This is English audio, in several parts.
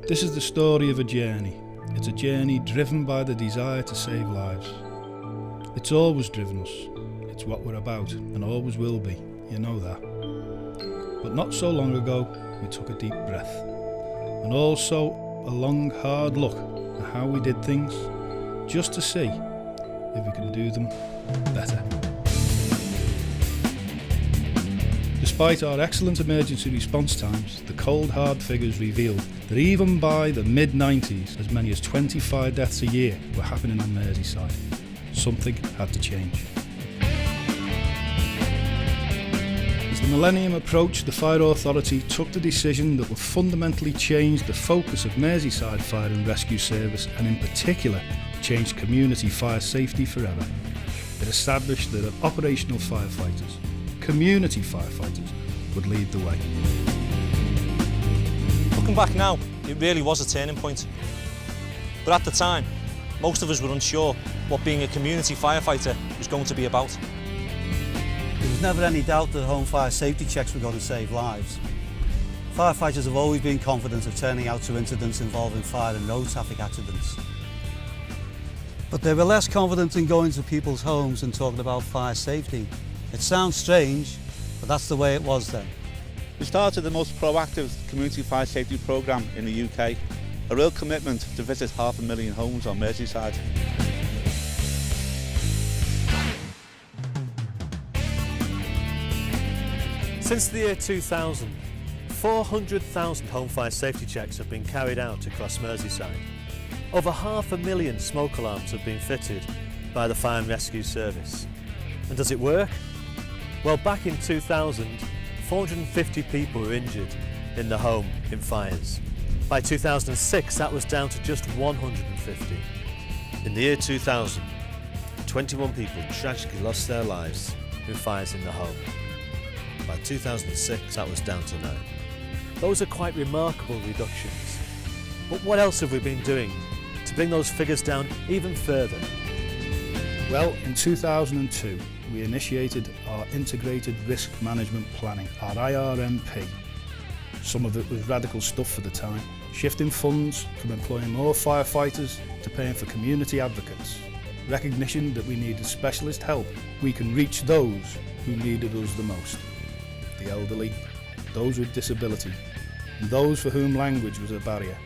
This is the story of a journey. It's a journey driven by the desire to save lives. It's always driven us. It's what we're about and always will be, you know that. But not so long ago, we took a deep breath. And also a long, hard look at how we did things, just to see if we can do them better. Despite our excellent emergency response times, the cold hard figures revealed that even by the mid-90s, as many as 25 deaths a year were happening on Merseyside. Something had to change. As the millennium approached, the Fire Authority took the decision that would fundamentally change the focus of Merseyside Fire and Rescue Service, and in particular, change community fire safety forever. It established that operational firefighters, community firefighters, would lead the way. Looking back now, it really was a turning point. But at the time, most of us were unsure what being a community firefighter was going to be about. There was never any doubt that home fire safety checks were going to save lives. Firefighters have always been confident of turning out to incidents involving fire and road traffic accidents. But they were less confident in going to people's homes and talking about fire safety. It sounds strange, but that's the way it was then. We started the most proactive community fire safety programme in the UK, a real commitment to visit 500,000 homes on Merseyside. Since the year 2000, 400,000 home fire safety checks have been carried out across Merseyside. Over 500,000 smoke alarms have been fitted by the Fire and Rescue Service. And does it work? Well, back in 2000, 450 people were injured in the home in fires. By 2006, that was down to just 150. In the year 2000, 21 people tragically lost their lives in fires in the home. By 2006, that was down to 9. Those are quite remarkable reductions. But what else have we been doing to bring those figures down even further? Well, in 2002, we initiated our Integrated Risk Management Planning, our IRMP. Some of it was radical stuff for the time, shifting funds from employing more firefighters to paying for community advocates. Recognition that we needed specialist help, we can reach those who needed us the most. The elderly, those with disability, and those for whom language was a barrier.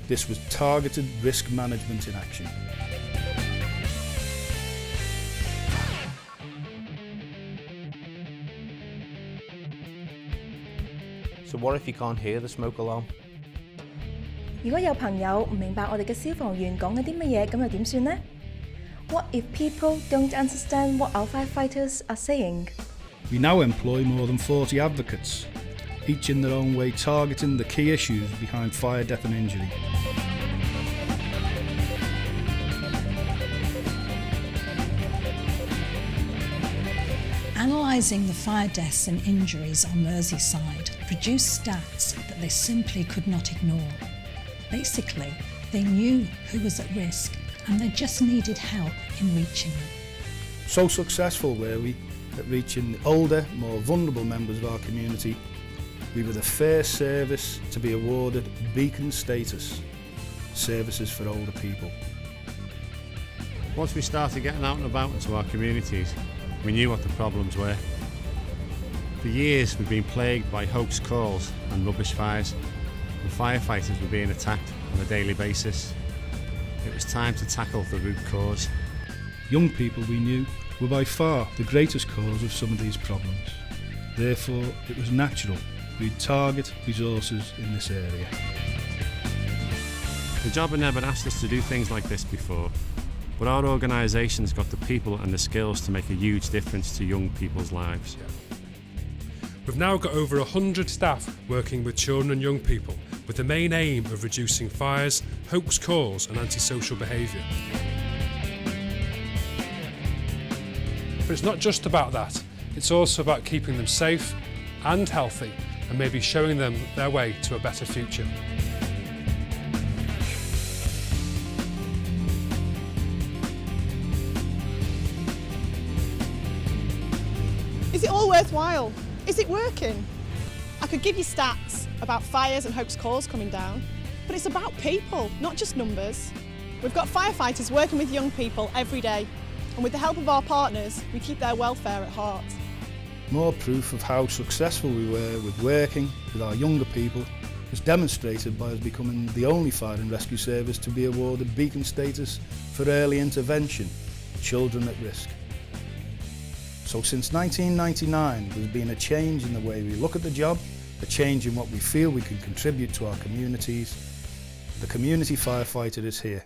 This was targeted risk management in action. So what if you can't hear the smoke alarm? 如果有朋友唔明白我哋嘅消防員講緊啲乜嘢，咁又點算呢？ What if people don't understand what our firefighters are saying? We now employ more than 40 advocates, each in their own way targeting the key issues behind fire, death and injury. Analysing the fire deaths and injuries on Merseyside produced stats that they simply could not ignore. Basically, they knew who was at risk and they just needed help in reaching them. So successful were we at reaching the older, more vulnerable members of our community, we were the first service to be awarded beacon status, services for older people. Once we started getting out and about into our communities, we knew what the problems were. For years we've been plagued by hoax calls and rubbish fires, and firefighters were being attacked on a daily basis. It was time to tackle the root cause. Young people, we knew, were by far the greatest cause of some of these problems. Therefore, it was natural we'd target resources in this area. The job had never asked us to do things like this before, but our organisation's got the people and the skills to make a huge difference to young people's lives. We've now got over 100 staff working with children and young people with the main aim of reducing fires, hoax calls and antisocial behaviour. But it's not just about that, it's also about keeping them safe and healthy and maybe showing them their way to a better future. Is it all worthwhile? Is it working? I I could give you stats about fires and Hope's calls coming down, but it's about people, not just numbers. We've got firefighters working with young people every day, and with the help of our partners, we keep their welfare at heart. More proof of how successful we were with working with our younger people was demonstrated by us becoming the only fire and rescue service to be awarded beacon status for early intervention for children at risk. So since 1999, there's been a change in the way we look at the job, a change in what we feel we can contribute to our communities. The community firefighter is here,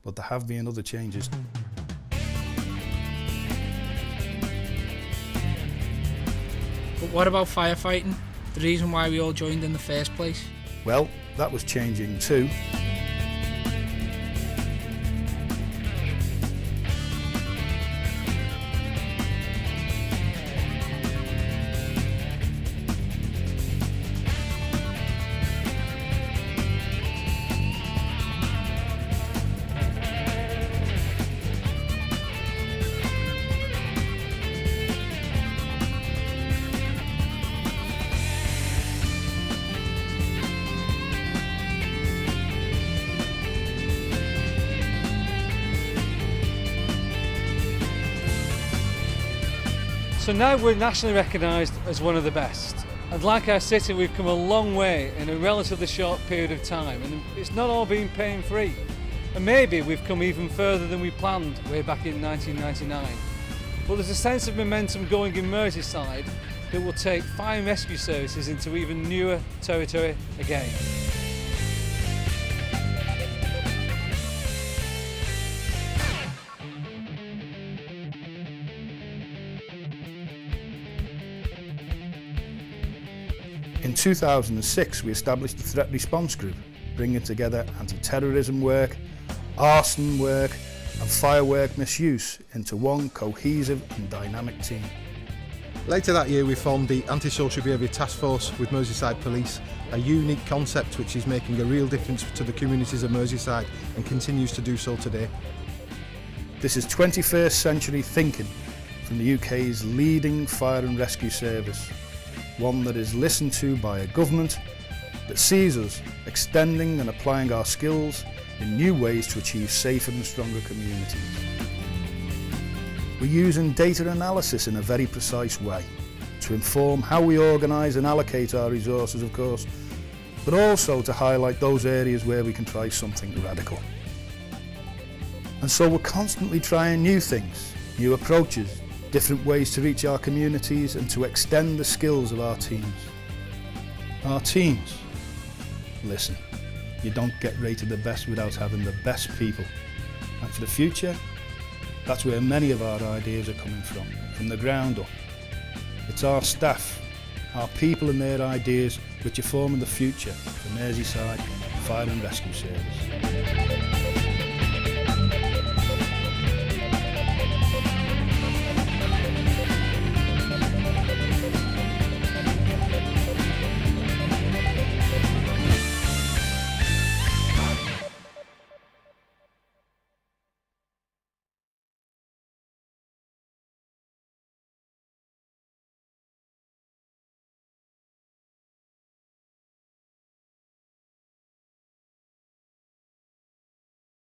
but there have been other changes. But what about firefighting? The reason why we all joined in the first place? Well, that was changing too. So now we're nationally recognised as one of the best. And like our city, we've come a long way in a relatively short period of time, and it's not all been pain free. And maybe we've come even further than we planned way back in 1999. But there's a sense of momentum going in Merseyside that will take fire and rescue services into even newer territory again. In 2006, we established the Threat Response Group, bringing together anti-terrorism work, arson work and firework misuse into one cohesive and dynamic team. Later that year we formed the Antisocial Behaviour Task Force with Merseyside Police, a unique concept which is making a real difference to the communities of Merseyside and continues to do so today. This is 21st century thinking from the UK's leading fire and rescue service, one that is listened to by a government that sees us extending and applying our skills in new ways to achieve safer and stronger communities. We're using data analysis in a very precise way to inform how we organise and allocate our resources, of course, but also to highlight those areas where we can try something radical. And so we're constantly trying new things, new approaches, different ways to reach our communities and to extend the skills of our teams. Our teams. Listen, you don't get rated the best without having the best people. And for the future, that's where many of our ideas are coming from the ground up. It's our staff, our people and their ideas which are forming the future for Merseyside Fire and Rescue Service.